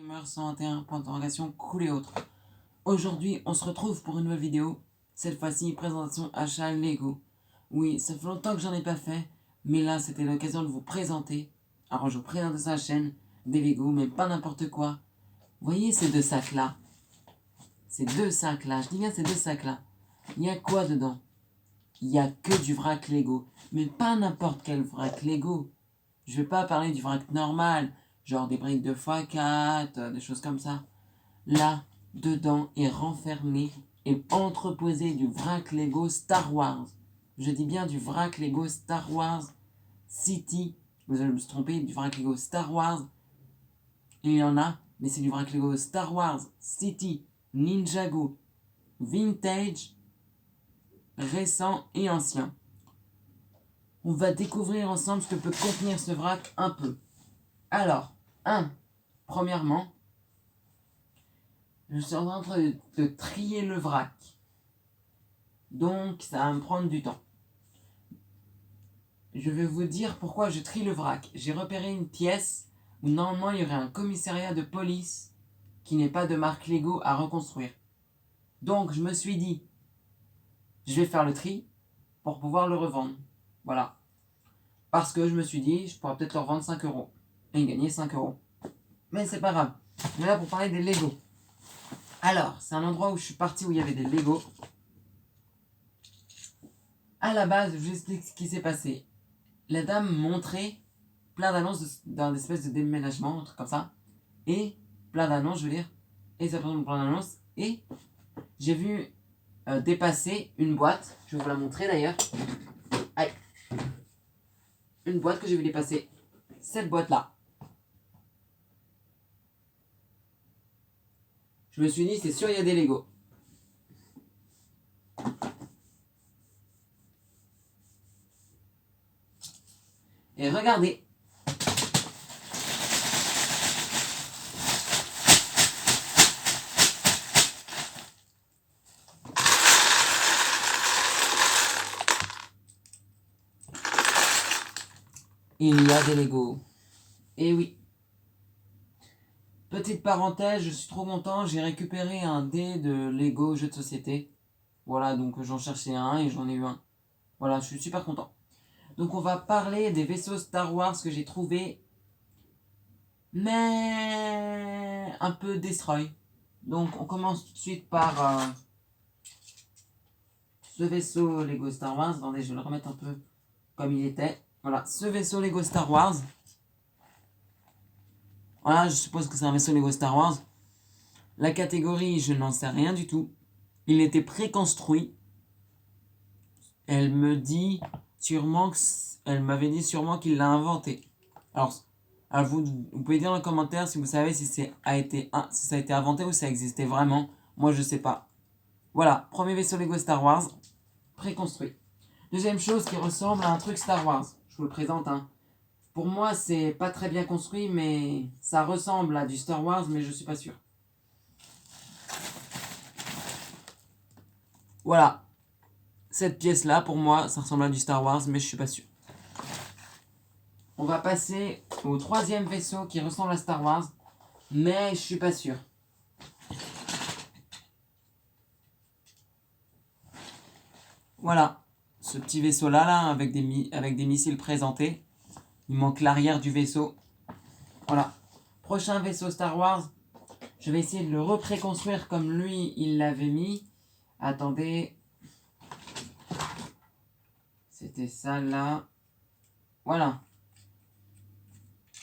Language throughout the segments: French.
Gamer 121, point d'interrogation, cool et autres. Aujourd'hui, on se retrouve pour une nouvelle vidéo. Cette fois-ci, présentation achat Lego. Oui, ça fait longtemps que j'en ai pas fait, mais là, c'était l'occasion de vous présenter. Alors, je vous présente sa chaîne des Lego, mais pas n'importe quoi. Vous voyez ces deux sacs-là? Ces deux sacs-là, je dis bien ces deux sacs-là. Il y a quoi dedans? Il y a que du vrac Lego, mais pas n'importe quel vrac Lego. Je vais pas parler du vrac normal, genre des briques de x4, des choses comme ça. Là, dedans est renfermé et entreposé du vrac Lego Star Wars. Je dis bien du vrac Lego Star Wars City. Vous allez me tromper, du vrac Lego Star Wars. Il y en a, mais c'est du vrac Lego Star Wars City, Ninjago, vintage, récent et ancien. On va découvrir ensemble ce que peut contenir ce vrac un peu. Alors, premièrement, je suis en train de trier le vrac. Donc, ça va me prendre du temps. Je vais vous dire pourquoi je trie le vrac. J'ai repéré une pièce où normalement il y aurait un commissariat de police qui n'est pas de marque Lego à reconstruire. Donc, je me suis dit, je vais faire le tri pour pouvoir le revendre. Voilà. Parce que je me suis dit, je pourrais peut-être leur vendre 5 € et gagner 5 €. Mais c'est pas grave. On est là pour parler des Lego. Alors, c'est un endroit où je suis parti où il y avait des Lego. À la base, je vous explique ce qui s'est passé. La dame montrait plein d'annonces d'un espèce de déménagement, un truc comme ça. Et plein d'annonces, je veux dire. Et ça présente plein d'annonces. Et j'ai vu dépasser une boîte. Je vais vous la montrer d'ailleurs. Aïe. Une boîte que j'ai vu dépasser. Cette boîte-là. Je me suis dit, c'est sûr, il y a des Lego. Et regardez. Il y a des Lego. Et oui. Petite parenthèse, je suis trop content, j'ai récupéré un dé de Lego jeu de société. Voilà, donc j'en cherchais un et j'en ai eu un. Voilà, je suis super content. Donc on va parler des vaisseaux Star Wars que j'ai trouvés, mais un peu destroy. Donc on commence tout de suite par ce vaisseau Lego Star Wars. Attendez, je vais le remettre un peu comme il était. Voilà, ce vaisseau Lego Star Wars. Voilà, je suppose que c'est un vaisseau Lego Star Wars. La catégorie, je n'en sais rien du tout. Il était préconstruit. Elle me dit sûrement que... Elle m'avait dit sûrement qu'il l'a inventé. Alors vous pouvez dire dans les commentaires si vous savez si ça a été inventé ou si ça existait vraiment. Moi, je sais pas. Voilà, premier vaisseau Lego Star Wars, préconstruit. Deuxième chose qui ressemble à un truc Star Wars. Je vous le présente, hein. Pour moi, c'est pas très bien construit, mais ça ressemble à du Star Wars, mais je suis pas sûr. Voilà. Cette pièce-là, pour moi, ça ressemble à du Star Wars, mais je suis pas sûr. On va passer au troisième vaisseau qui ressemble à Star Wars, mais je suis pas sûr. Voilà. Ce petit vaisseau-là, là, avec des missiles présentés. Il manque l'arrière du vaisseau. Voilà. Prochain vaisseau Star Wars. Je vais essayer de le repréconstruire comme lui, il l'avait mis. Attendez. C'était ça, là. Voilà.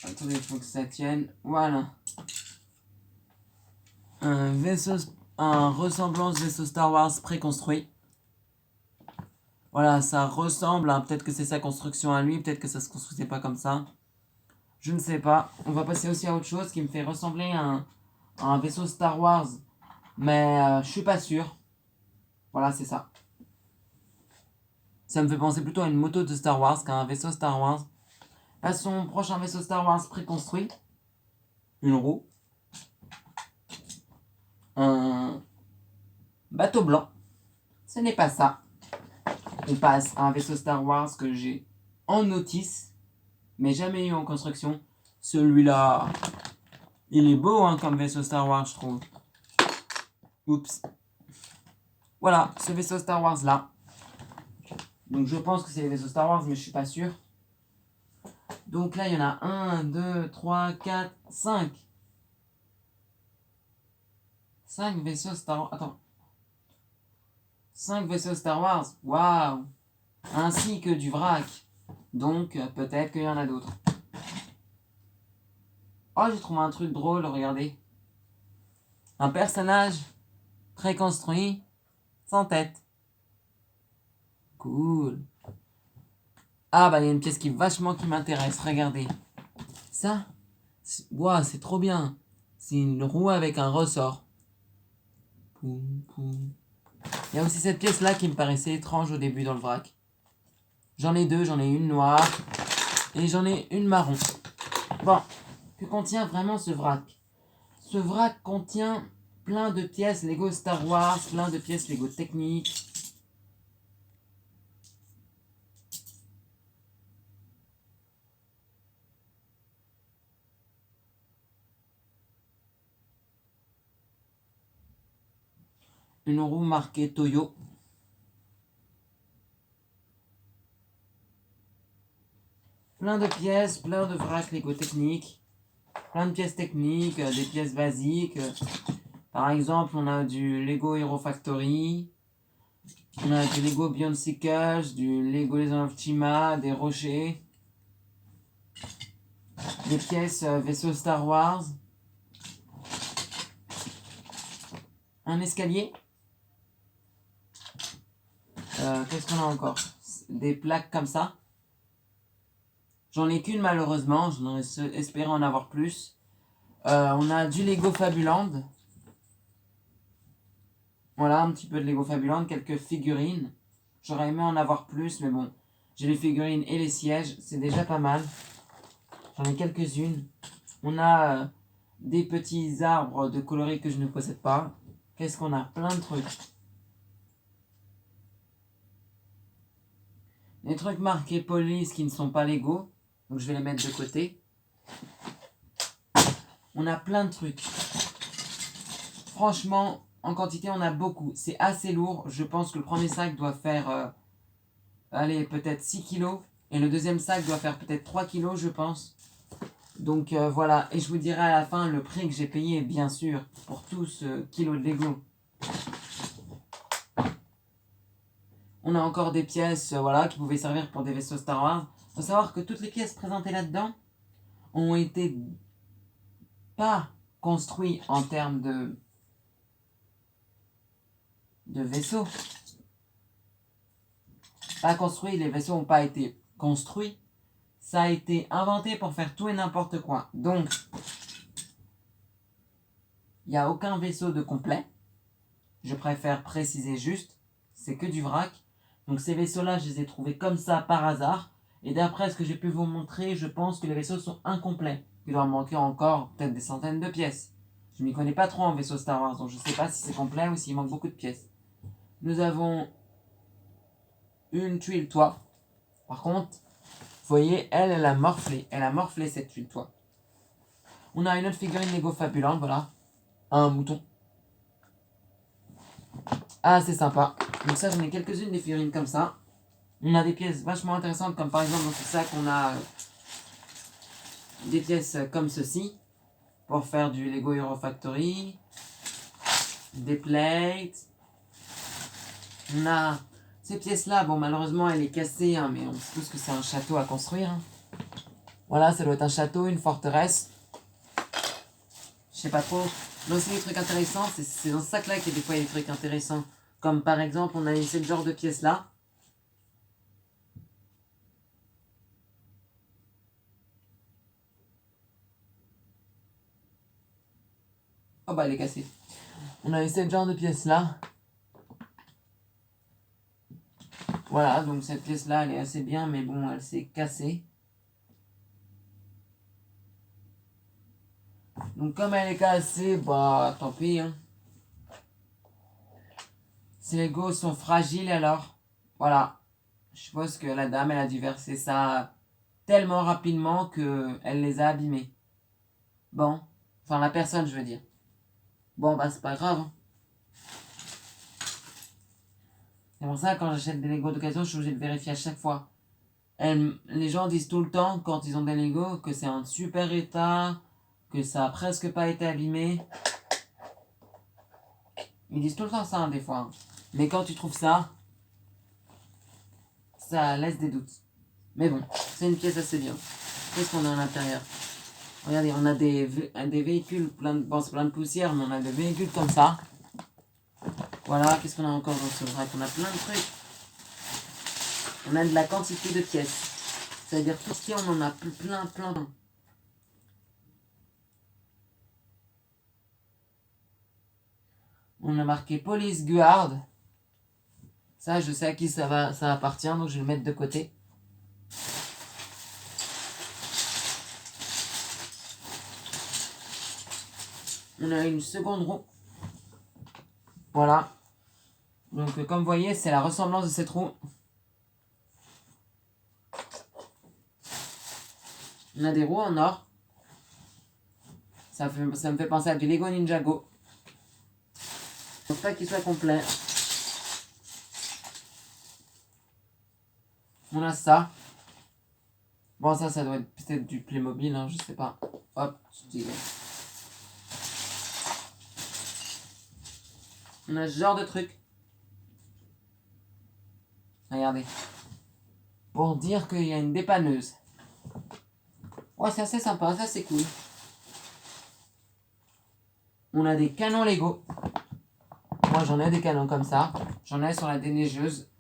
Attendez, il faut que ça tienne. Voilà. Un ressemblance vaisseau Star Wars préconstruit. Voilà, ça ressemble à... Peut-être que c'est sa construction à lui, peut-être que ça se construisait pas comme ça. Je ne sais pas. On va passer aussi à autre chose qui me fait ressembler à un vaisseau Star Wars. Mais je suis pas sûr. Voilà, c'est ça. Ça me fait penser plutôt à une moto de Star Wars qu'à un vaisseau Star Wars. Passons au prochain vaisseau Star Wars préconstruit. Une roue. Un bateau blanc. Ce n'est pas ça. On passe à un vaisseau Star Wars que j'ai en notice, mais jamais eu en construction. Celui-là, Il est beau hein, comme vaisseau Star Wars, je trouve. Oups. Voilà, ce vaisseau Star Wars là. Donc je pense que c'est les vaisseaux Star Wars, mais je suis pas sûr. Donc là, il y en a 1, 2, 3, 4, 5. 5 vaisseaux Star Wars. Attends. 5 vaisseaux Star Wars. Waouh. Ainsi que du vrac. Donc peut-être qu'il y en a d'autres. Oh, j'ai trouvé un truc drôle, regardez. Un personnage très construit, sans tête. Cool. Ah bah il y a une pièce qui m'intéresse, regardez. Ça, waouh, c'est trop bien. C'est une roue avec un ressort. Poum, poum. Il y a aussi cette pièce là qui me paraissait étrange au début dans le vrac. J'en ai deux, j'en ai une noire et j'en ai une marron. Bon, que contient vraiment ce vrac? Ce vrac contient plein de pièces Lego Star Wars, plein de pièces Lego techniques. Une roue marquée Toyo. Plein de pièces, plein de vrac Lego techniques. Plein de pièces techniques, des pièces basiques. Par exemple, on a du Lego Hero Factory. On a du Lego Beyond Seekers, du Lego Legend of Chima, des rochers. Des pièces vaisseau Star Wars. Un escalier. Qu'est-ce qu'on a encore? Des plaques comme ça. J'en ai qu'une malheureusement, j'en aurais espéré en avoir plus. On a du Lego Fabuland. Voilà, un petit peu de Lego Fabuland, quelques figurines. J'aurais aimé en avoir plus, mais bon. J'ai les figurines et les sièges, c'est déjà pas mal. J'en ai quelques-unes. On a des petits arbres de coloris que je ne possède pas. Qu'est-ce qu'on a? Plein de trucs. Des trucs marqués police qui ne sont pas Lego. Donc je vais les mettre de côté. On a plein de trucs. Franchement, en quantité, on a beaucoup. C'est assez lourd. Je pense que le premier sac doit faire, allez, peut-être 6 kilos. Et le deuxième sac doit faire peut-être 3 kilos, je pense. Donc voilà. Et je vous dirai à la fin le prix que j'ai payé, bien sûr, pour tout ce kilo de Lego. On a encore des pièces voilà, qui pouvaient servir pour des vaisseaux Star Wars. Il faut savoir que toutes les pièces présentées là-dedans ont été pas construites en termes de vaisseaux. Pas construit, les vaisseaux n'ont pas été construits. Ça a été inventé pour faire tout et n'importe quoi. Donc, il n'y a aucun vaisseau de complet. Je préfère préciser juste, c'est que du vrac. Donc ces vaisseaux-là, je les ai trouvés comme ça par hasard. Et d'après ce que j'ai pu vous montrer, je pense que les vaisseaux sont incomplets. Il doit manquer encore peut-être des centaines de pièces. Je ne m'y connais pas trop en vaisseau Star Wars, donc je ne sais pas si c'est complet ou s'il manque beaucoup de pièces. Nous avons une tuile toit. Par contre, vous voyez, elle a morflé. Elle a morflé cette tuile toit. On a une autre figurine Lego Fabuland, voilà. Un mouton. Ah, c'est sympa. Donc ça, j'en ai quelques-unes des figurines comme ça. On a des pièces vachement intéressantes, comme par exemple dans ce sac, on a des pièces comme ceci, pour faire du Lego Hero Factory, des plates. On a ces pièces-là, bon malheureusement elle est cassée, hein, mais on sait tous que c'est un château à construire. Hein. Voilà, ça doit être un château, une forteresse. Je sais pas trop. Mais aussi des trucs intéressants, c'est dans ce sac-là qu'il y a des fois des trucs intéressants. Comme par exemple, on a ce genre de pièces-là. Oh bah elle est cassée. On a ce genre de pièces-là. Voilà, donc cette pièce-là, elle est assez bien, mais bon, elle s'est cassée. Donc comme elle est cassée, bah tant pis. Hein. Ces Legos sont fragiles alors. Voilà. Je suppose que la dame, elle a dû verser ça tellement rapidement qu'elle les a abîmés. Bon, Enfin, la personne, je veux dire. Bon, bah, c'est pas grave. Hein. C'est pour ça, quand j'achète des Lego d'occasion, je suis obligé de vérifier à chaque fois. Les gens disent tout le temps, quand ils ont des Lego, que c'est en super état, que ça a presque pas été abîmé. Ils disent tout le temps ça, hein, des fois. Hein. Mais quand tu trouves ça, ça laisse des doutes. Mais bon, c'est une pièce assez bien. Qu'est-ce qu'on a à l'intérieur? Regardez, on a des véhicules plein de... Bon, c'est plein de poussière, mais on a des véhicules comme ça. Voilà, qu'est-ce qu'on a encore dans ce vrac? On a plein de trucs. On a de la quantité de pièces. C'est-à-dire tout ce qui est, on en a plein. On a marqué Police Guard. Ça, je sais à qui ça appartient, donc je vais le mettre de côté. On a une seconde roue. Voilà. Donc, comme vous voyez, c'est la ressemblance de cette roue. On a des roues en or. Ça me fait penser à du Lego Ninjago. Je pense pas qu'il soit complet. On a ça. Bon, ça doit être peut-être du Playmobil, hein, je sais pas. Hop, je dis. On a ce genre de truc. Regardez. Pour dire qu'il y a une dépanneuse. Ouais, c'est assez sympa, ça c'est cool. On a des canons Lego. Moi j'en ai des canons comme ça. J'en ai sur la déneigeuse.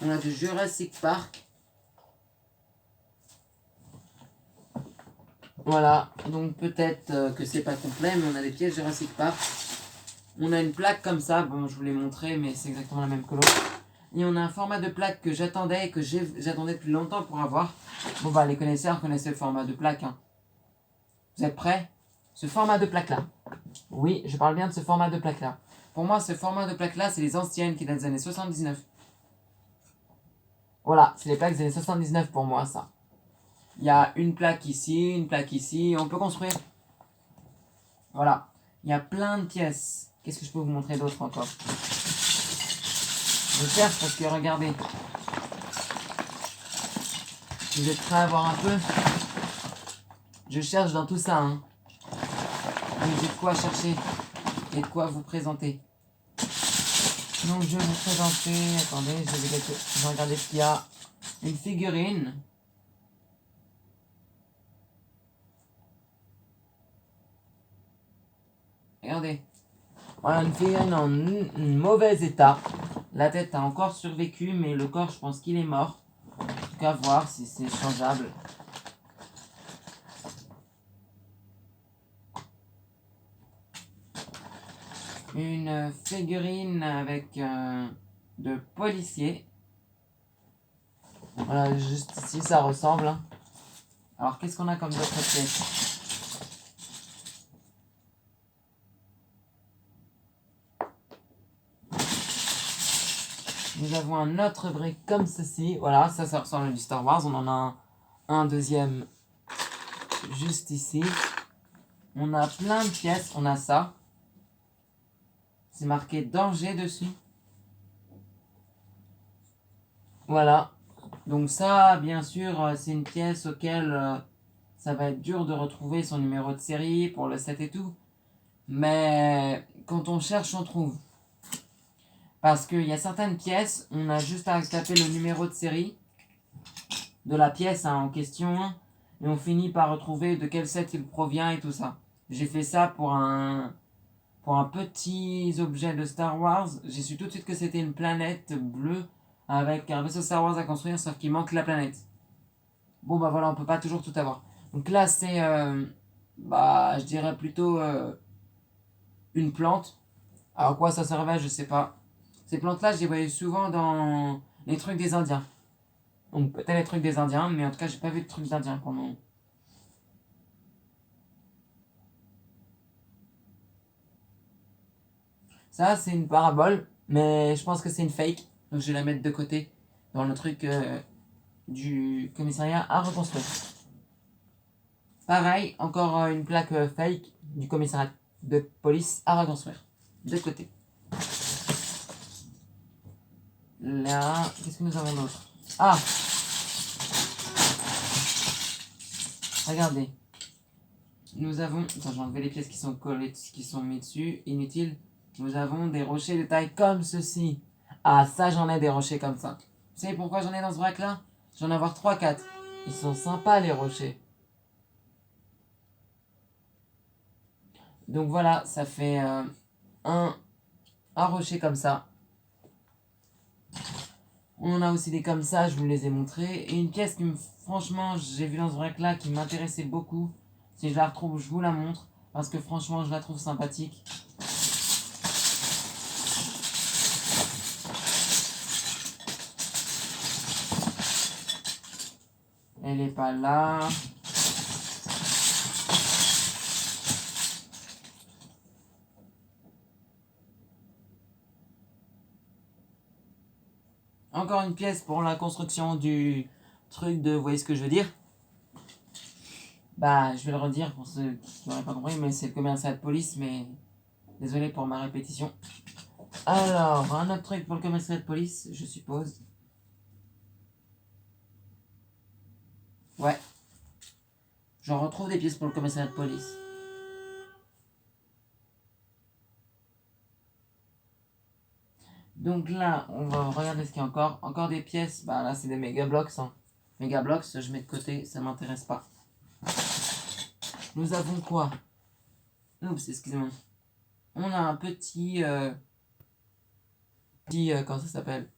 On a du Jurassic Park. Voilà, donc peut-être que c'est pas complet, mais on a des pièces Jurassic Park. On a une plaque comme ça, bon je vous l'ai montré, mais c'est exactement la même que l'autre. Et on a un format de plaque que j'attendais et que j'attendais depuis longtemps pour avoir. Bon bah les connaisseurs connaissent le format de plaque. Hein. Vous êtes prêts? Ce format de plaque là. Oui, je parle bien de ce format de plaque là. Pour moi, ce format de plaque là, c'est les anciennes qui datent des années 79. Voilà, c'est les plaques des années 79 pour moi, ça. Il y a une plaque ici, une plaque ici. On peut construire. Voilà. Il y a plein de pièces. Qu'est-ce que je peux vous montrer d'autre encore? Je cherche parce que regardez. Vous êtes prêts à voir un peu? Je cherche dans tout ça. Hein. J'ai de quoi chercher et de quoi vous présenter. Donc je vais vous présenter. Attendez, je vais regarder ce qu'il y a. Une figurine. Regardez. Voilà une figurine en mauvais état. La tête a encore survécu, mais le corps, je pense qu'il est mort. En tout cas, voir si c'est changeable. Une figurine avec de policier. Voilà, juste ici, ça ressemble. Hein. Alors, qu'est-ce qu'on a comme d'autres pièces? Nous avons un autre brick comme ceci. Voilà, ça ressemble à du Star Wars. On en a un deuxième juste ici. On a plein de pièces. On a ça. C'est marqué danger dessus. Voilà. Donc ça, bien sûr, c'est une pièce auquel ça va être dur de retrouver son numéro de série pour le set et tout. Mais quand on cherche, on trouve. Parce qu'il y a certaines pièces, on a juste à taper le numéro de série de la pièce hein, en question. Et on finit par retrouver de quel set il provient et tout ça. J'ai fait ça pour un petit objet de Star Wars. J'ai su tout de suite que c'était une planète bleue avec un vaisseau Star Wars à construire, sauf qu'il manque la planète. Bon bah voilà, on peut pas toujours tout avoir. Donc là c'est, bah je dirais plutôt une plante. Alors à quoi ça servait, je sais pas. Ces plantes-là, je les voyais souvent dans les trucs des Indiens. Donc peut-être les trucs des Indiens, mais en tout cas j'ai pas vu de trucs d'Indiens pour le moment. Ça c'est une parabole, mais je pense que c'est une fake. Donc je vais la mettre de côté. dans le truc du commissariat à reconstruire. Pareil, encore une plaque fake du commissariat de police à reconstruire. De côté. Là, qu'est-ce que nous avons d'autre? Ah! Regardez. Nous avons... Attends, j'ai enlevé les pièces qui sont collées, qui sont mises dessus. Inutile. Nous avons des rochers de taille comme ceci. Ah, ça, j'en ai des rochers comme ça. Vous savez pourquoi j'en ai dans ce vrac-là? J'en ai avoir 3-4. Ils sont sympas, les rochers. Donc voilà, ça fait un rocher comme ça. On en a aussi des comme ça, je vous les ai montrés. Et une pièce qui, franchement, j'ai vu dans ce vrac-là, qui m'intéressait beaucoup. Si je la retrouve, je vous la montre. Parce que franchement, je la trouve sympathique. Elle est pas là. Encore une pièce pour la construction du truc de... Vous voyez ce que je veux dire? Bah, je vais le redire pour ceux qui n'auraient pas compris, mais c'est le commissariat de police, mais... Désolé pour ma répétition. Alors, un autre truc pour le commissariat de police, je suppose. Ouais. J'en retrouve des pièces pour le commissariat de police. Donc là, on va regarder ce qu'il y a encore. Encore des pièces. Bah là, c'est des méga blocs. Hein. Méga blocs, je mets de côté, ça m'intéresse pas. Nous avons quoi? Oups, excusez-moi. On a un petit... comment ça s'appelle?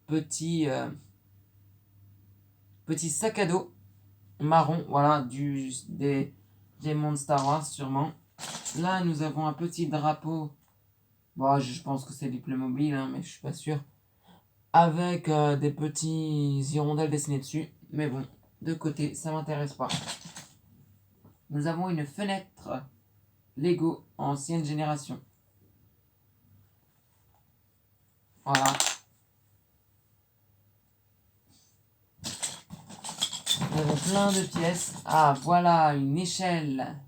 Petit sac à dos marron. Voilà, des mondes Star Wars sûrement. Là, nous avons un petit drapeau. Bon, je pense que c'est du Playmobil, hein, mais je suis pas sûr. Avec des petits hirondelles dessinées dessus. Mais bon, de côté, ça m'intéresse pas. Nous avons une fenêtre Lego ancienne génération. Voilà. Nous avons plein de pièces. Ah, voilà, une échelle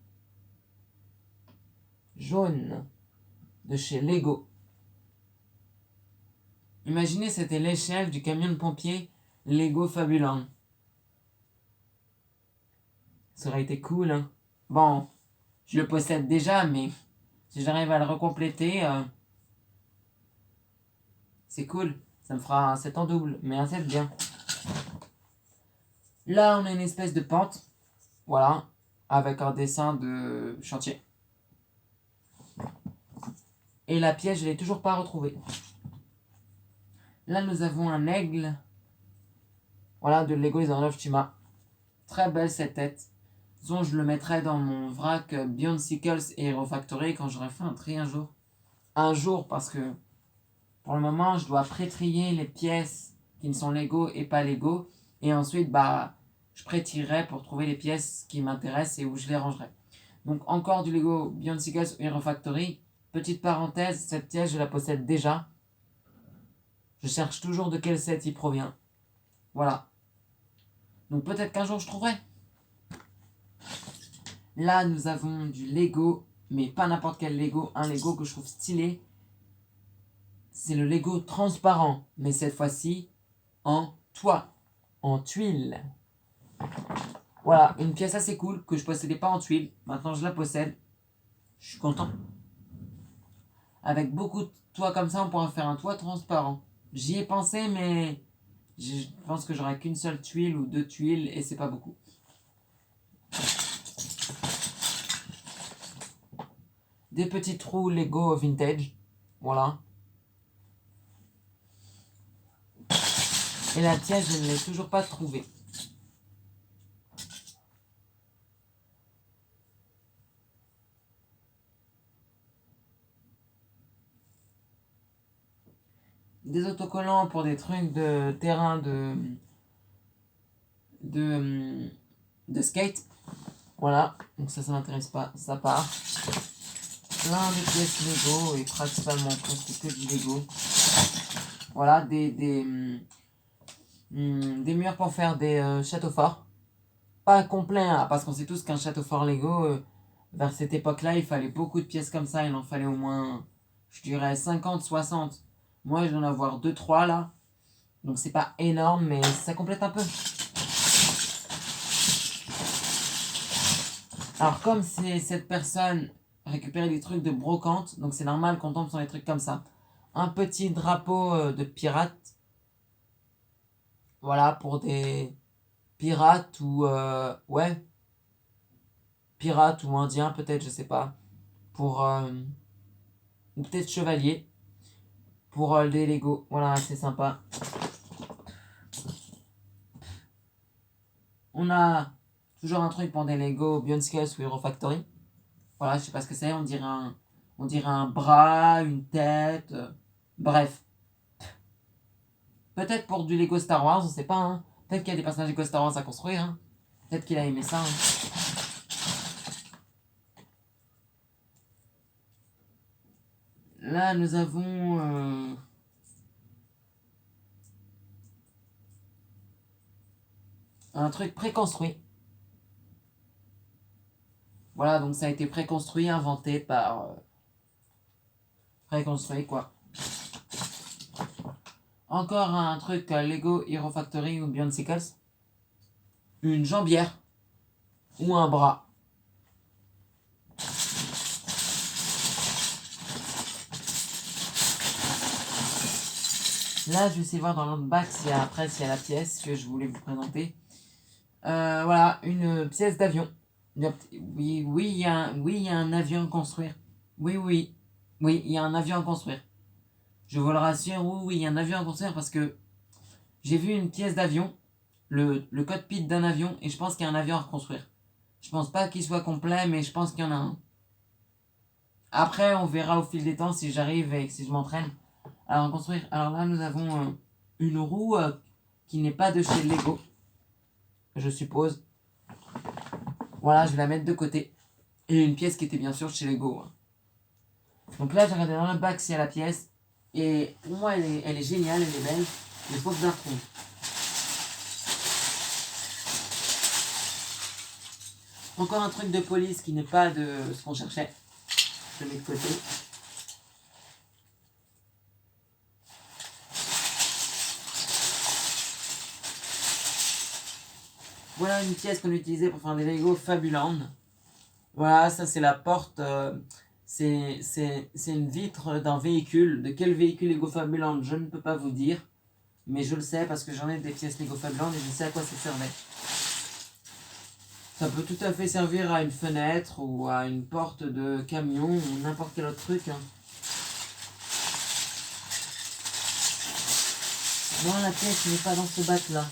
jaune de chez Lego. Imaginez, c'était l'échelle du camion de pompier Lego Fabuland. Ça aurait été cool, hein. Bon, je le possède déjà, mais si j'arrive à le recompléter, c'est cool. Ça me fera un set en double, mais un set bien. Là, on a une espèce de pente. Voilà, avec un dessin de chantier. Et la pièce, je ne l'ai toujours pas retrouvée. Là, nous avons un aigle. Voilà, de Lego Les Horloges Chima. Très belle cette tête. Disons, je le mettrai dans mon vrac Beyond Sickles et Hero Factory quand j'aurai fait un tri un jour. Un jour, parce que pour le moment, je dois pré-trier les pièces qui ne sont Lego et pas Lego. Et ensuite, bah, je pré-tirerai pour trouver les pièces qui m'intéressent et où je les rangerai. Donc, encore du Lego Beyond Sickles et Hero Factory. Petite parenthèse, cette pièce, je la possède déjà. Je cherche toujours de quel set il provient. Voilà. Donc peut-être qu'un jour je trouverai. Là, nous avons du Lego, mais pas n'importe quel Lego. Un Lego que je trouve stylé. C'est le Lego transparent, mais cette fois-ci en toit, en tuile. Voilà, une pièce assez cool que je possédais pas en tuile. Maintenant, je la possède. Je suis content. Avec beaucoup de toits comme ça, on pourra faire un toit transparent. J'y ai pensé, mais je pense que j'aurai qu'une seule tuile ou 2 tuiles et c'est pas beaucoup. Des petits trous Lego vintage. Voilà. Et la pièce, je ne l'ai toujours pas trouvée. Des autocollants pour des trucs de terrain de skate. Voilà, donc ça m'intéresse pas, ça part. Plein de pièces Lego et principalement presque que du Lego. Voilà, des murs pour faire des châteaux forts. Pas complet, hein, parce qu'on sait tous qu'un château fort Lego, vers cette époque-là, il fallait beaucoup de pièces comme ça. Il en fallait au moins, je dirais, 50, 60. Moi, je dois en avoir 2, 3 là. Donc, c'est pas énorme, mais ça complète un peu. Alors, comme cette personne récupérait des trucs de brocante, donc c'est normal qu'on tombe sur des trucs comme ça. Un petit drapeau de pirate. Voilà, pour des pirates ou... ouais, pirates ou indiens peut-être, je sais pas. Pour... ou peut-être chevalier. Pour des Lego. Voilà, c'est sympa. On a toujours un truc pour des Lego Beyond Scales ou Hero Factory. Voilà, je sais pas ce que c'est. On dirait un bras, une tête. Bref. Peut-être pour du Lego Star Wars, on sait pas. Hein. Peut-être qu'il y a des personnages Lego Star Wars à construire. Hein. Peut-être qu'il a aimé ça. Hein. Là, nous avons... un truc préconstruit. Voilà, donc ça a été préconstruit, inventé par... préconstruit, quoi. Encore un truc Lego Hero Factory ou Beyond Sickles. Une jambière. Ou un bras. Là, je vais essayer de voir dans l'autre bac s'il y a la pièce que je voulais vous présenter. Voilà, une pièce d'avion. Oui, il y a un avion à construire. Oui, il y a un avion à construire. Je vous le rassure, oui, il y a un avion à construire parce que j'ai vu une pièce d'avion, le cockpit d'un avion, et je pense qu'il y a un avion à reconstruire. Je pense pas qu'il soit complet, mais je pense qu'il y en a un. Après, on verra au fil des temps si j'arrive et si je m'entraîne à reconstruire. Alors là, nous avons une roue qui n'est pas de chez Lego, je suppose. Voilà, je vais la mettre de côté. Et une pièce qui était bien sûr chez Lego. Hein. Donc là, j'ai regardé dans le bac s'il y a la pièce. Et pour moi, elle est géniale, elle est belle. Mais il faut que je la retrouve. Encore un truc de police qui n'est pas de ce qu'on cherchait. Je le mets de côté. Voilà une pièce qu'on utilisait pour faire des Lego Fabuland. Voilà, ça c'est la porte. C'est une vitre d'un véhicule. De quel véhicule Lego Fabuland, je ne peux pas vous dire. Mais je le sais parce que j'en ai des pièces Lego Fabuland et je sais à quoi ça servait. Ça peut tout à fait servir à une fenêtre ou à une porte de camion ou n'importe quel autre truc. Hein. Non, la pièce n'est pas dans ce bac là.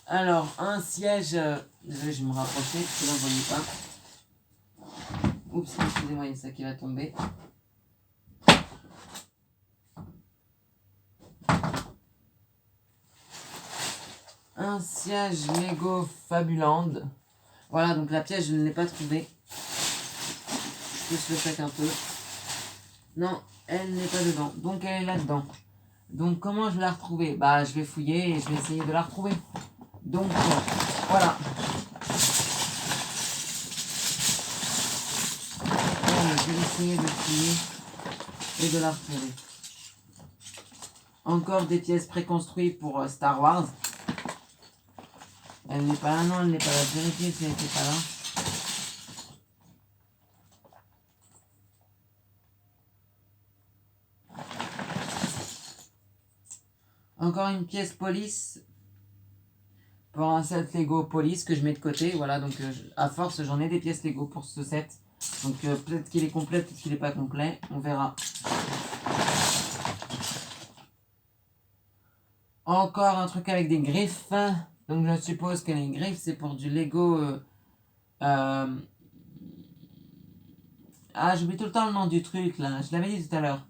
Alors, un siège. Désolé, je vais me rapprocher parce que là, vous ne voyez pas. Oups, excusez-moi, il y a ça qui va tomber. Un siège Lego Fabuland. Voilà, donc la pièce, je ne l'ai pas trouvée. Je pousse le sac un peu. Non, elle n'est pas dedans. Donc, elle est là-dedans. Donc, comment je vais la retrouver? Bah, je vais fouiller et je vais essayer de la retrouver. Donc, voilà. Je vais essayer de fouiller et de la retrouver. Encore des pièces préconstruites pour Star Wars. Elle n'est pas là, non, elle n'est pas là. Vérifiez si elle n'était pas là. Encore une pièce police pour un set Lego police que je mets de côté. Voilà, donc à force, j'en ai des pièces Lego pour ce set. Donc peut-être qu'il est complet, peut-être qu'il n'est pas complet. On verra. Encore un truc avec des griffes. Donc je suppose que les griffes, c'est pour du Lego... Ah, j'oublie tout le temps le nom du truc, là. Je l'avais dit tout à l'heure.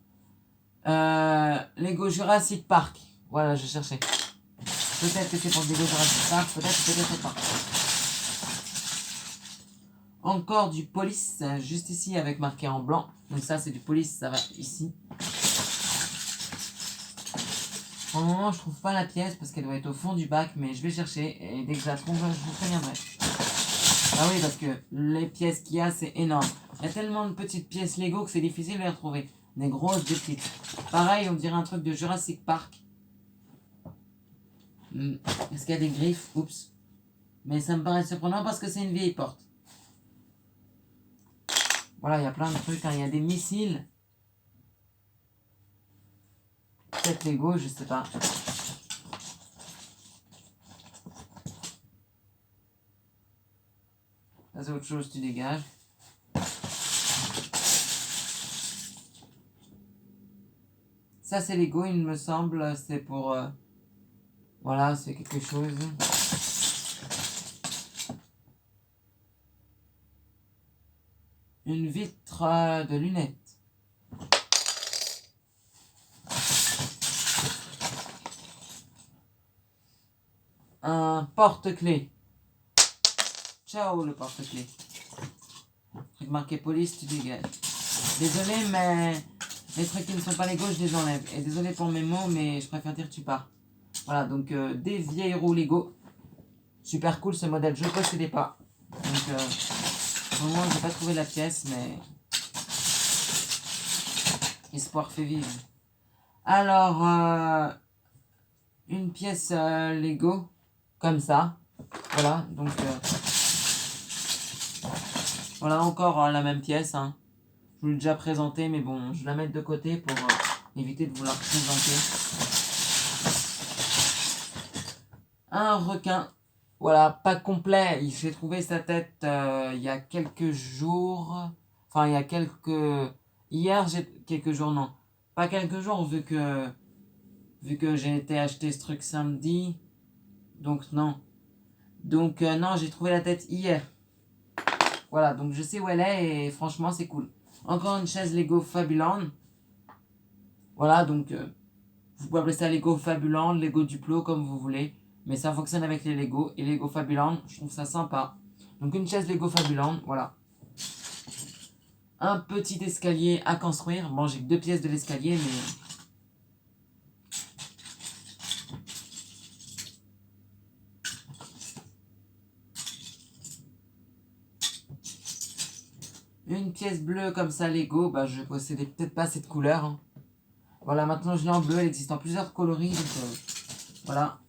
Lego Jurassic Park. Voilà, je cherchais. Peut-être que c'est pour Lego Jurassic Park, peut-être pas. Encore du police, juste ici avec marqué en blanc. Donc ça, c'est du police, ça va ici. Pour le moment, je trouve pas la pièce parce qu'elle doit être au fond du bac, mais je vais chercher et dès que je la trouve, je vous préviendrai. Ah oui, parce que les pièces qu'il y a, c'est énorme. Il y a tellement de petites pièces Lego que c'est difficile de les retrouver. Des grosses, des petites. Pareil, on dirait un truc de Jurassic Park. Est-ce qu'il y a des griffes? Oups. Mais ça me paraît surprenant parce que c'est une vieille porte. Voilà, il y a plein de trucs. Hein. Il y a des missiles. Peut-être Lego, je sais pas. Ça, c'est autre chose, tu dégages. Ça, c'est Lego, il me semble. C'est pour... voilà, c'est quelque chose. Une vitre de lunettes. Un porte-clés. Ciao le porte-clés. Truc marqué police, tu dégages. Désolé, mais les trucs qui ne sont pas Lego, je les enlève. Et désolé pour mes mots, mais je préfère dire tu pars. Voilà, donc des vieilles roues Lego. Super cool ce modèle, je ne possédais pas. Donc, au moment, je n'ai pas trouvé la pièce, mais... espoir fait vivre. Alors, une pièce Lego, comme ça. Voilà, donc... voilà encore la même pièce. Hein. Je vous l'ai déjà présentée, mais bon, je vais la mettre de côté pour éviter de vous la représenter. Un requin. Voilà, pas complet. J'ai trouvé sa tête il y a quelques jours. Enfin, il y a quelques... hier, j'ai... quelques jours, non. Pas quelques jours, vu que j'ai été acheter ce truc samedi. Donc, non. Donc, non, j'ai trouvé la tête hier. Voilà, donc je sais où elle est et franchement, c'est cool. Encore une chaise Lego Fabuland. Voilà, donc vous pouvez appeler ça Lego Fabuland, Lego Duplo, comme vous voulez. Mais ça fonctionne avec les Lego. Et Lego Fabuland, je trouve ça sympa. Donc une chaise Lego Fabuland, voilà. Un petit escalier à construire. Bon, j'ai que 2 pièces de l'escalier, mais... une pièce bleue comme ça Lego, bah je possédais peut-être pas cette couleur. Hein. Voilà, maintenant je l'ai en bleu, elle existe en plusieurs coloris. Donc, voilà.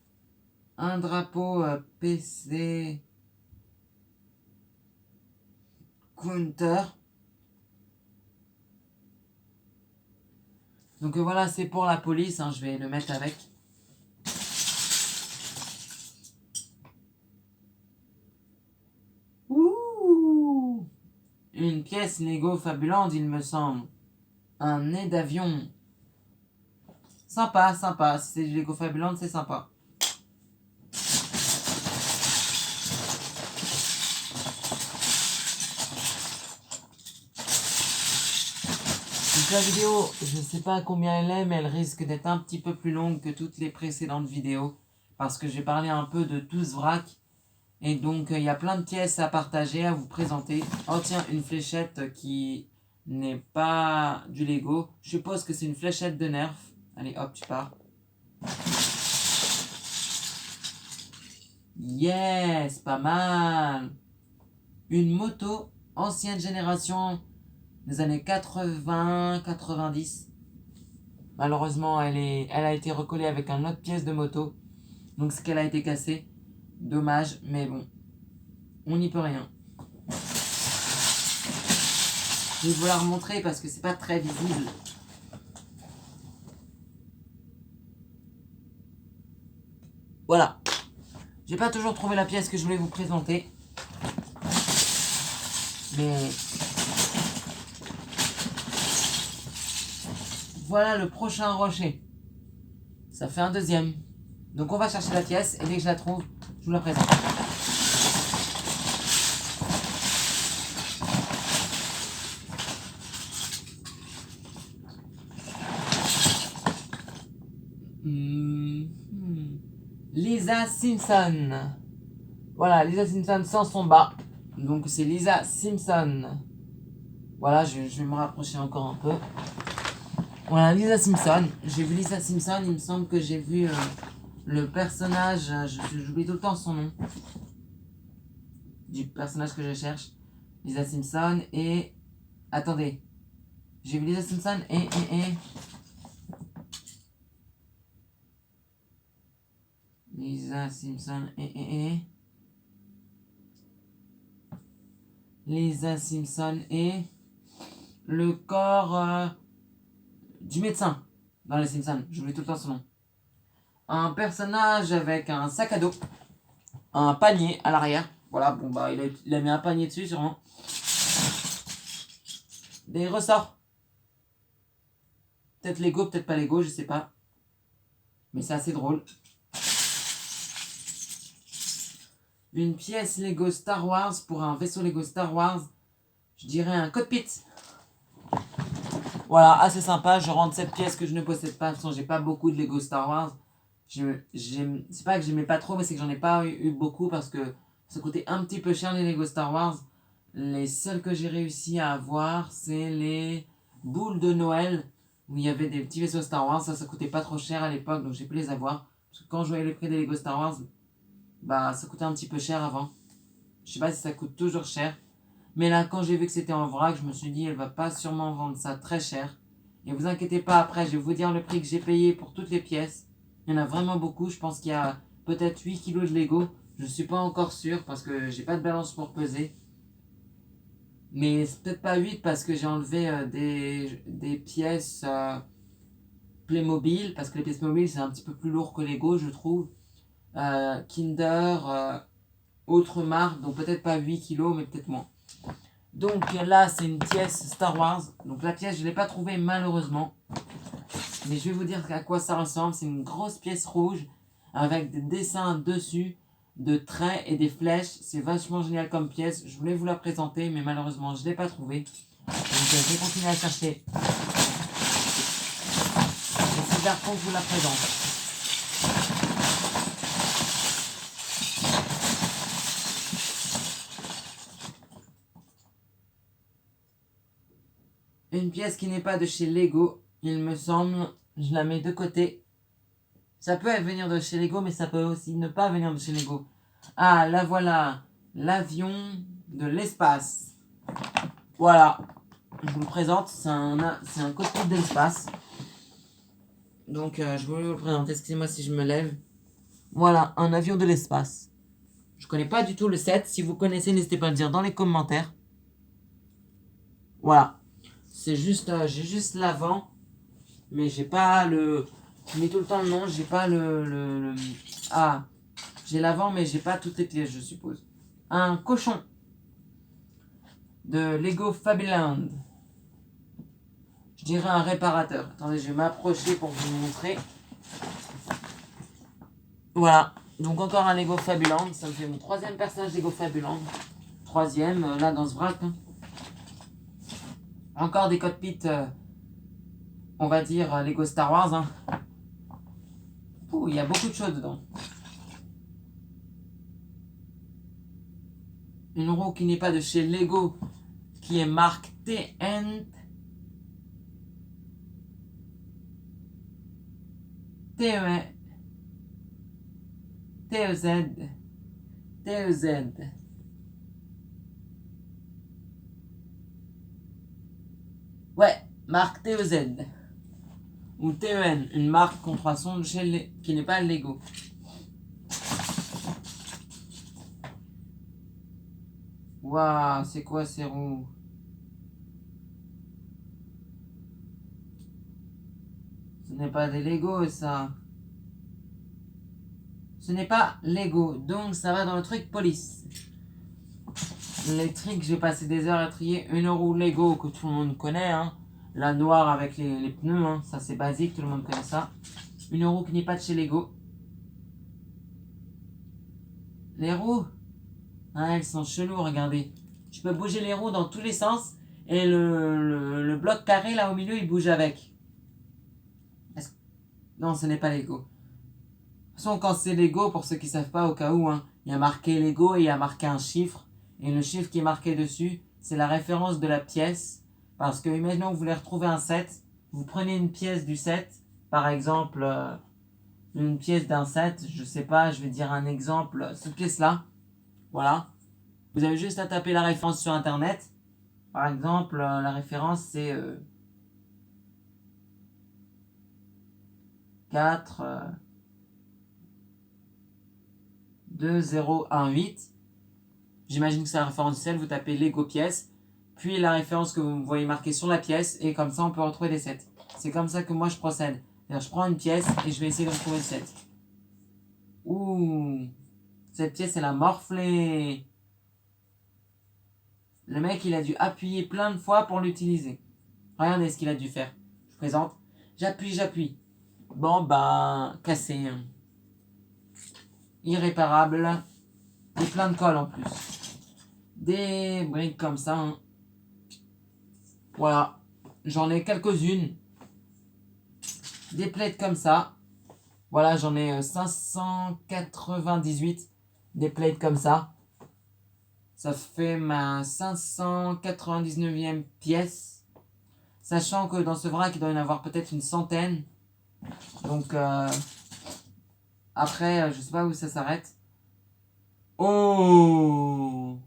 Un drapeau PC Counter. Donc voilà, c'est pour la police, hein, je vais le mettre avec. Ouh! Une pièce Lego Fabuland, il me semble. Un nez d'avion. Sympa, sympa. Si c'est du Lego Fabuland, c'est sympa. Donc la vidéo, je ne sais pas combien elle est, mais elle risque d'être un petit peu plus longue que toutes les précédentes vidéos. Parce que j'ai parlé un peu de tout ce vrac. Et donc, il y a plein de pièces à partager, à vous présenter. Oh tiens, une fléchette qui n'est pas du Lego. Je suppose que c'est une fléchette de Nerf. Allez, hop, tu pars. Yes, pas mal. Une moto ancienne génération des années 80-90. Malheureusement, elle a été recollée avec une autre pièce de moto. Donc, ce qu'elle a été cassée. Dommage, mais bon. On n'y peut rien. Je vais vous la remontrer parce que c'est pas très visible. Voilà. J'ai pas toujours trouvé la pièce que je voulais vous présenter. Mais... voilà le prochain rocher. Ça fait un deuxième. Donc on va chercher la pièce et dès que je la trouve, je vous la présente. Lisa Simpson. Voilà, Lisa Simpson sans son bas. Donc c'est Lisa Simpson. Voilà, je vais me rapprocher encore un peu. Voilà, Lisa Simpson. J'ai vu Lisa Simpson, il me semble que j'ai vu le personnage, j'oublie tout le temps son nom, du personnage que je cherche. Lisa Simpson et... Attendez. J'ai vu Lisa Simpson et... Lisa Simpson et... Lisa Simpson et... Le corps du médecin dans les Simpsons. J'oublie tout le temps son nom. Un personnage avec un sac à dos, un panier à l'arrière. Voilà, bon bah il a mis un panier dessus sûrement. Des ressorts. Peut-être Lego, peut-être pas Lego, je sais pas. Mais c'est assez drôle. Une pièce Lego Star Wars pour un vaisseau Lego Star Wars. Je dirais un cockpit. Voilà, assez sympa. Je rentre cette pièce que je ne possède pas. De toute façon, j'ai pas beaucoup de Lego Star Wars. C'est pas que j'aimais pas trop, mais c'est que j'en ai pas eu beaucoup parce que ça coûtait un petit peu cher les Lego Star Wars. Les seuls que j'ai réussi à avoir, c'est les boules de Noël où il y avait des petits vaisseaux Star Wars. Ça coûtait pas trop cher à l'époque, donc j'ai pu les avoir. Parce que quand je voyais les prix des Lego Star Wars, bah ça coûtait un petit peu cher avant. Je sais pas si ça coûte toujours cher. Mais là, quand j'ai vu que c'était en vrac, je me suis dit, elle va pas sûrement vendre ça très cher. Et vous inquiétez pas, après, je vais vous dire le prix que j'ai payé pour toutes les pièces. Il y en a vraiment beaucoup. Je pense qu'il y a peut-être 8 kilos de Lego. Je ne suis pas encore sûr parce que j'ai pas de balance pour peser. Mais c'est peut-être pas 8 parce que j'ai enlevé des pièces Playmobil. Parce que les pièces Playmobil, c'est un petit peu plus lourd que Lego, je trouve. Kinder, autre marque, donc peut-être pas 8 kilos, mais peut-être moins. Donc là, c'est une pièce Star Wars. Donc la pièce, je ne l'ai pas trouvée malheureusement. Mais je vais vous dire à quoi ça ressemble. C'est une grosse pièce rouge avec des dessins dessus, de traits et des flèches. C'est vachement génial comme pièce. Je voulais vous la présenter, mais malheureusement, je ne l'ai pas trouvée. Donc je vais continuer à chercher. Et c'est vers quand je vous la présente. Une pièce qui n'est pas de chez Lego, il me semble. Je la mets de côté. Ça peut venir de chez Lego, mais ça peut aussi ne pas venir de chez Lego. Ah, là voilà. L'avion de l'espace. Voilà. Je vous le présente. C'est un cockpit de l'espace. Donc, je voulais vous le présenter. Excusez-moi si je me lève. Voilà, un avion de l'espace. Je connais pas du tout le set. Si vous connaissez, n'hésitez pas à le dire dans les commentaires. Voilà. C'est juste, j'ai juste l'avant. Mais j'ai pas le... Je mets tout le temps le nom. J'ai pas le... Ah, j'ai l'avant, mais j'ai pas toutes les pièces, je suppose. Un cochon de Lego Fabuland. Je dirais un réparateur. Attendez, je vais m'approcher pour vous montrer. Voilà. Donc encore un Lego Fabuland. Ça me fait mon troisième personnage Lego Fabuland. Troisième, là dans ce vrac. Hein. Encore des cockpits, on va dire Lego Star Wars. Hein. Ouh, il y a beaucoup de choses dedans. Une roue qui n'est pas de chez Lego, qui est marque TN. TEZ. TEZ. Ouais, marque TEZ. Ou TEN, une marque contrefaçon qui n'est pas Lego. Waouh, c'est quoi ces roues? Ce n'est pas des Lego ça. Ce n'est pas Lego, donc ça va dans le truc police. Les trucs, j'ai passé des heures à trier. Une roue Lego que tout le monde connaît, hein. La noire avec les pneus, hein. Ça c'est basique, tout le monde connaît ça. Une roue qui n'est pas de chez Lego. Les roues, ah, elles sont cheloues, regardez. Je peux bouger les roues dans tous les sens et le bloc carré là au milieu il bouge avec. Non, ce n'est pas Lego. De toute façon, quand c'est Lego, pour ceux qui ne savent pas, au cas où, hein, il y a marqué Lego et il y a marqué un chiffre. Et le chiffre qui est marqué dessus, c'est la référence de la pièce. Parce que, imaginons que vous voulez retrouver un set. vous prenez une pièce du set, par exemple, une pièce d'un set, je sais pas, je vais dire un exemple, cette pièce-là, voilà. Vous avez juste à taper la référence sur internet. Par exemple, la référence c'est 4 2 0 1 8. J'imagine que c'est la référence du set, vous tapez Lego pièce, puis la référence que vous voyez marquée sur la pièce, et comme ça on peut retrouver des sets. C'est comme ça que moi je procède. C'est-à-dire, je prends une pièce et je vais essayer de retrouver le set. Ouh, cette pièce elle a morflé. Le mec il a dû appuyer plein de fois pour l'utiliser. Regardez ce qu'il a dû faire. Je vous présente. J'appuie. Bon ben, cassé. Irréparable. Et plein de colle en plus. Des briques comme ça. Hein. Voilà. J'en ai quelques-unes. Des plaids comme ça. Voilà, j'en ai 598. Des plaids comme ça. Ça fait ma 599e pièce. Sachant que dans ce vrac, il doit y en avoir peut-être une centaine. Donc, après, je sais pas où ça s'arrête. Oh!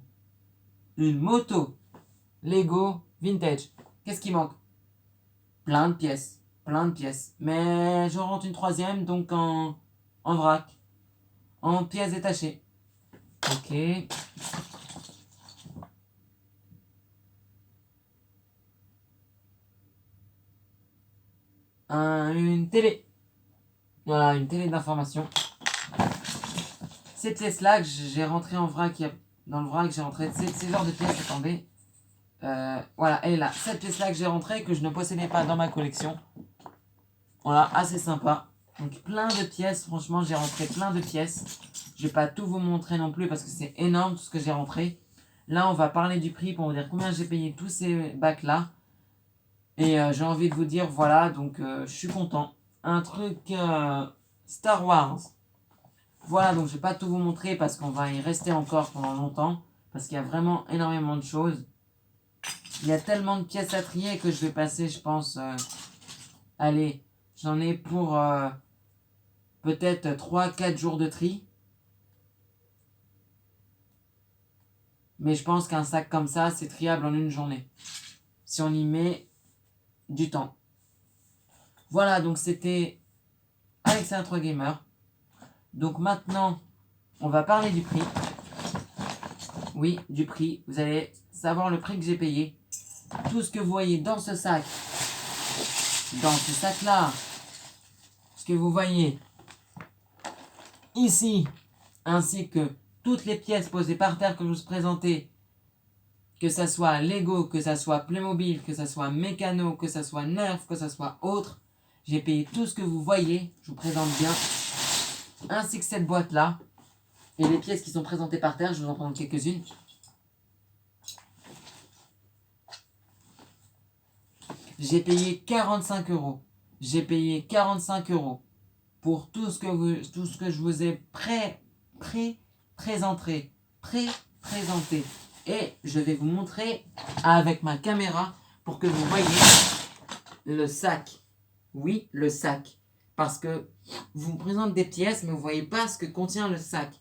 Une moto. Lego vintage. Qu'est-ce qui manque? Plein de pièces. Mais je rentre une troisième, donc en vrac. En pièces détachées. Ok. Une télé. Voilà, une télé d'information. Ces pièces-là que j'ai rentrées en vrac, dans le vrac, j'ai rentré ces genres de pièces, attendez. Voilà, elle est là. Cette pièce-là que j'ai rentrée, que je ne possédais pas dans ma collection. Voilà, assez sympa. Donc plein de pièces, franchement, j'ai rentré plein de pièces. Je vais pas tout vous montrer non plus parce que c'est énorme tout ce que j'ai rentré. Là, on va parler du prix pour vous dire combien j'ai payé tous ces bacs-là. Et j'ai envie de vous dire, voilà, donc je suis content. Un truc Star Wars. Voilà, donc je vais pas tout vous montrer parce qu'on va y rester encore pendant longtemps. Parce qu'il y a vraiment énormément de choses. Il y a tellement de pièces à trier que je vais passer, je pense... allez, j'en ai pour peut-être 3-4 jours de tri. Mais je pense qu'un sac comme ça, c'est triable en une journée. Si on y met du temps. Voilà, donc c'était Alexandre 3 Gamer. Donc maintenant, on va parler du prix. Oui, du prix. Vous allez savoir le prix que j'ai payé. Tout ce que vous voyez dans ce sac. Dans ce sac-là. Ce que vous voyez ici. Ainsi que toutes les pièces posées par terre que je vous présentais. Que ça soit Lego, que ça soit Playmobil, que ça soit Mécano, que ça soit Nerf, que ça soit autre. J'ai payé tout ce que vous voyez. Je vous présente bien. Ainsi que cette boîte-là. Et les pièces qui sont présentées par terre, je vous en prends quelques-unes. J'ai payé 45 euros. J'ai payé 45 euros pour tout ce que je vous ai présenté. Et je vais vous montrer avec ma caméra pour que vous voyez le sac. Oui, le sac. Parce que vous me présentez des pièces, mais vous ne voyez pas ce que contient le sac.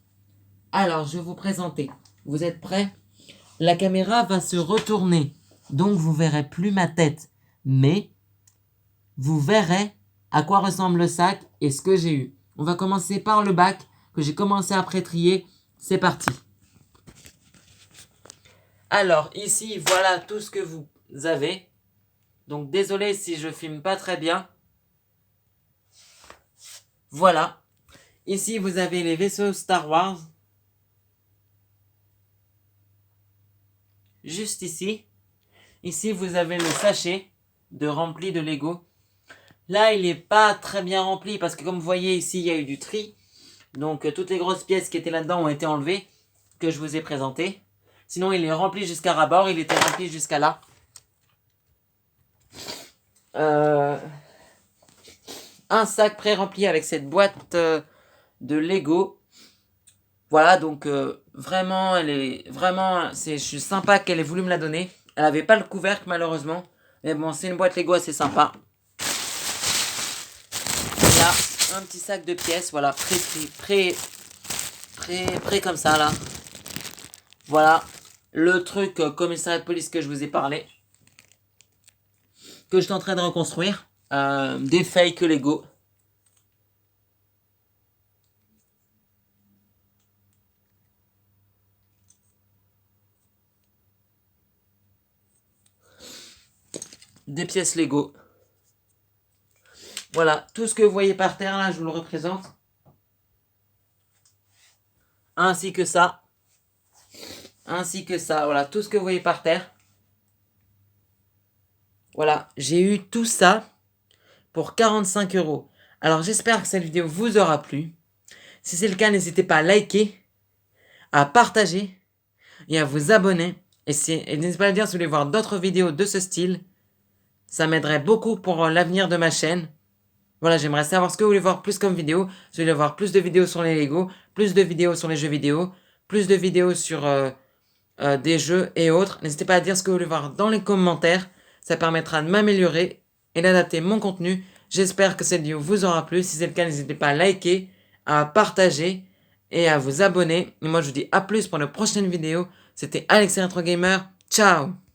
Alors, je vais vous présenter. Vous êtes prêts? La caméra va se retourner. Donc, vous ne verrez plus ma tête. Mais, vous verrez à quoi ressemble le sac et ce que j'ai eu. On va commencer par le bac que j'ai commencé à pré-trier. C'est parti. Alors, ici, voilà tout ce que vous avez. Donc, désolé si je filme pas très bien. Voilà. Ici, vous avez les vaisseaux Star Wars. Juste ici. Ici, vous avez le sachet de rempli de Lego. Là, il n'est pas très bien rempli parce que comme vous voyez ici, il y a eu du tri. Donc, toutes les grosses pièces qui étaient là-dedans ont été enlevées, que je vous ai présentées. Sinon, il est rempli jusqu'à ras-bord. Il était rempli jusqu'à là. Un sac pré-rempli avec cette boîte de Lego. Voilà, donc vraiment, je suis sympa qu'elle ait voulu me la donner. Elle n'avait pas le couvercle malheureusement. Mais bon, c'est une boîte Lego assez sympa. un petit sac de pièces, voilà, prêt comme ça, là. Voilà, le truc commissariat de police que je vous ai parlé. Que je suis en train de reconstruire. Des fake Lego. Des pièces Lego. Voilà, tout ce que vous voyez par terre, là, je vous le représente. Ainsi que ça. Ainsi que ça, voilà, tout ce que vous voyez par terre. Voilà, j'ai eu tout ça pour 45 €. Alors, j'espère que cette vidéo vous aura plu. Si c'est le cas, n'hésitez pas à liker, à partager et à vous abonner. Et n'hésitez pas à dire si vous voulez voir d'autres vidéos de ce style. Ça m'aiderait beaucoup pour l'avenir de ma chaîne. Voilà, j'aimerais savoir ce que vous voulez voir plus comme vidéo. Si vous voulez voir plus de vidéos sur les Lego, plus de vidéos sur les jeux vidéo, plus de vidéos sur des jeux et autres. N'hésitez pas à dire ce que vous voulez voir dans les commentaires. Ça permettra de m'améliorer et d'adapter mon contenu. J'espère que cette vidéo vous aura plu. Si c'est le cas, n'hésitez pas à liker, à partager et à vous abonner. Et moi, je vous dis à plus pour la prochaine vidéo. C'était Alex Retro Gamer. Ciao!